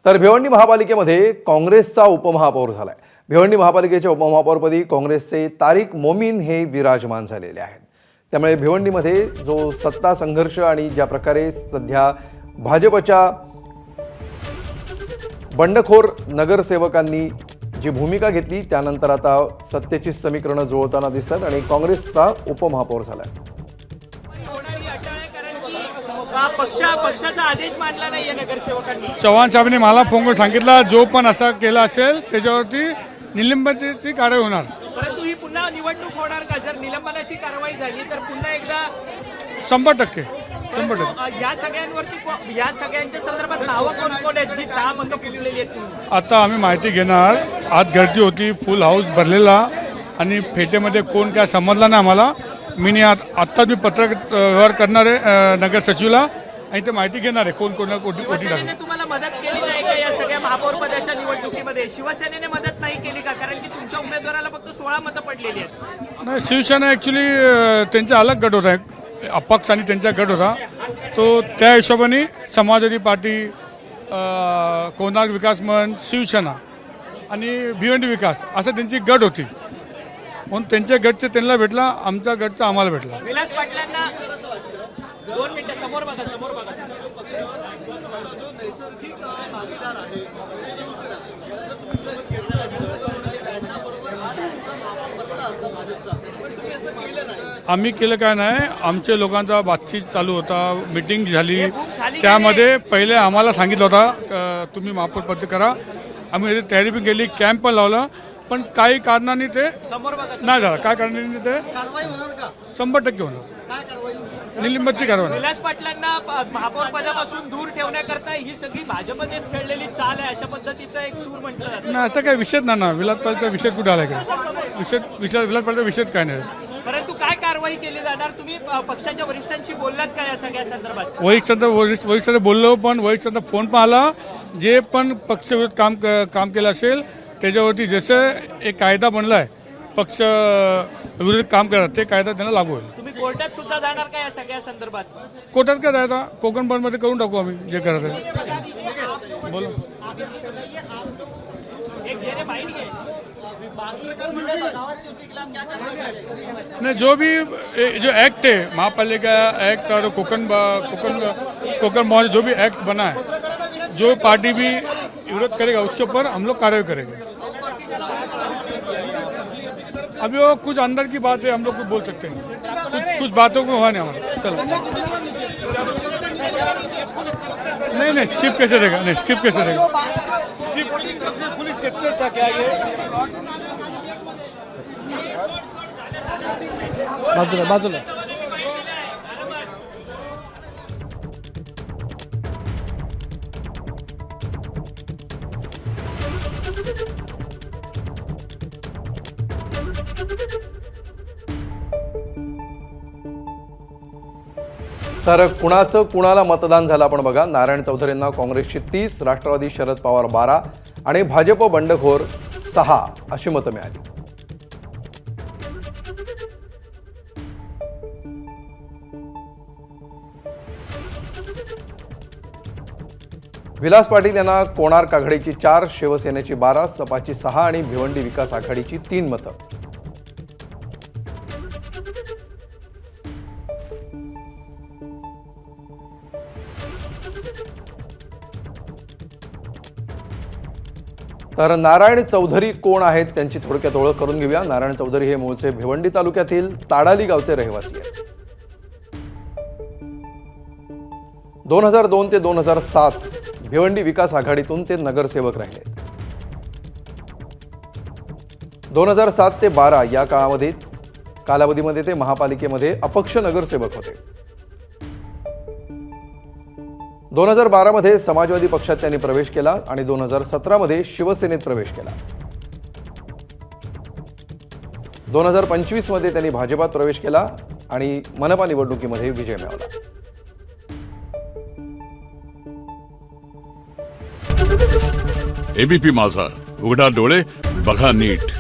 तर भिवंडी महापालिकेमध्ये काँग्रेसचा उपमहापौर झालाय। भिवंडी महापालिकेच्या उपमहापौरपदी काँग्रेसचे तारिक मोमीन हे विराजमान झालेले आहेत। त्यामुळे भिवंडीमध्ये जो सत्ता संघर्ष आणि ज्या प्रकारे सध्या भाजपच्या बंडखोर नगरसेवकांनी जी भूमिका घेतली त्यानंतर आता सत्तेची समीकरणं जुळताना दिसतात आणि काँग्रेसचा उपमहापौर झालाय। पक्षाचा आदेश मानला नाहीये नगरसेवकांनी। चव्हाण साहेबांनी मला फोन करून सांगितलं जो पण असा केला असेल त्याच्यावरती निलंबनाची कारवाई होणार। परंतु ही पुन्हा निवडणूक होणार का? जर निलंबनाची कारवाई झाली तर पुन्हा एकदा 100% या सगळ्यांवरती या सगळ्यांच्या संदर्भात नावं कोण कोण आहेत जी 6 मतं फुटलेली आहेत? आता आम्ही माहिती घेणार। आज गर्दी होती, फुल हाऊस भरलेला आणि फेटेमध्ये कोण काय समजला नाही आम्हाला। मी आत्ताच मी पत्रक व्यवहार करणार आहे नगर सचिवला आणि ते माहिती घेणार आहे कोण कोण कोटी शिवसेनेने तुम्हाला मदत केली नाही का या सगळ्या महापौर पदाच्या निवडणुकीमध्ये? शिवसेनेने मदत नाही केली का? कारण की तुमच्या उमेदवाराला फक्त 16 मतं पडलेली आहेत। नाही, शिवसेना ॲक्च्युली त्यांचा अलग गट होता, अपक्ष आणि त्यांचा गट होता। तो त्या हिशोबाने समाजवादी पार्टी, कोणार्क विकास मंच, शिवसेना आणि भिवंडी विकास असं त्यांची गट होती। म्हणून त्यांच्या गटचे त्यांना भेटला, आमचा गटचा आम्हाला भेटला। विलास पाटलांना 2 मिनिटं समोर बघा, समोर बघा। आम्ही केलं काय नाही, आमच्या लोकांचा बातचीत चालू होता, मीटिंग झाली। त्यामध्ये पहिले आम्हाला सांगितलं होता तुम्ही महापौर पद करा। आम्ही तयारी पण केली, कॅम्प पण लावला, पण काही कारणाने ते नाही झालं। काय कारणाने ते 100% होणार निलंबनाची कारवाई। विलास पाटलांना महापौर पदापासून दूर ठेवण्याकरता ही सगळी भाजपनेच खेळलेली चाल आहे अशा पद्धतीचा एक सूर म्हटलं जातं। नाही, असं काही विषय नाही ना। विलास पाटलाचा विषय कुठे आला का? विलास पाटलाचा विषय काय नाही। परंतु काय कारवाई केली जाणार? तुम्ही पक्षाच्या वरिष्ठांशी बोललात का या सगळ्या संदर्भात? वरिष्ठांना बोललो, पण वरिष्ठांचा फोन पण आला। जे पण पक्षविरोध काम केलं असेल त्याच्यावरती जसं एक कायदा बनलाय पक्ष विरोधी काम करतात ते कायदा त्यांना लागू होईल। तुम्ही कोर्टात सुद्धा जाणार का या सगळ्या संदर्भात? कोर्टात काय जायचा, कोकण बंदमध्ये करून टाकू आम्ही जे करायचं आहे। बोलो नहीं, जो एक्ट है महापालिका एक्ट और कोकण मॉल जो भी एक्ट बना है, जो पार्टी भी विरोध करेगा उसके ऊपर हम लोग कार्रवाई करेंगे। अभी वो कुछ अंदर की बात है, हम लोग कुछ बोल सकते हैं, कुछ बातों को हुआ नहीं हमारा। चलो नहीं, स्किप कैसे देगा? नहीं, स्किप कैसे देगा? पुलिस का क्या ये बाजूला तर कुणाला मतदान झालं आपण बघा। नारायण चौधरींना काँग्रेसची 30, राष्ट्रवादी शरद पवार 12 आणि भाजप बंडखोर 6 अशी मतं मिळाली। विलास पाटील यांना कोणार्क आघाडीची 4, शिवसेनेची 12, सपाची 6 आणि भिवंडी विकास आघाडीची 3 मतं। तर नारायण चौधरी कोण आहेत त्यांची थोडक्यात ओळख करून घेऊया। नारायण चौधरी हे मूळचे भिवंडी तालुक्यातील ताडाली गावचे रहिवासी आहेत। 2002 ते 2007 भिवंडी विकास आघाडीतून ते नगरसेवक राहिले। 2007 ते 12 या कालावधीमध्ये ते महापालिकेमध्ये अपक्ष नगरसेवक होते। 2012 मध्ये समाजवादी पक्षात त्यांनी प्रवेश केला आणि 2017 मध्ये शिवसेनेत प्रवेश केला। 2025 मध्ये त्यांनी भाजपात प्रवेश केला आणि मनपा निवडणुकीमध्ये विजय मिळवला। एबीपी माझा, उघडा डोळे बघा नीट।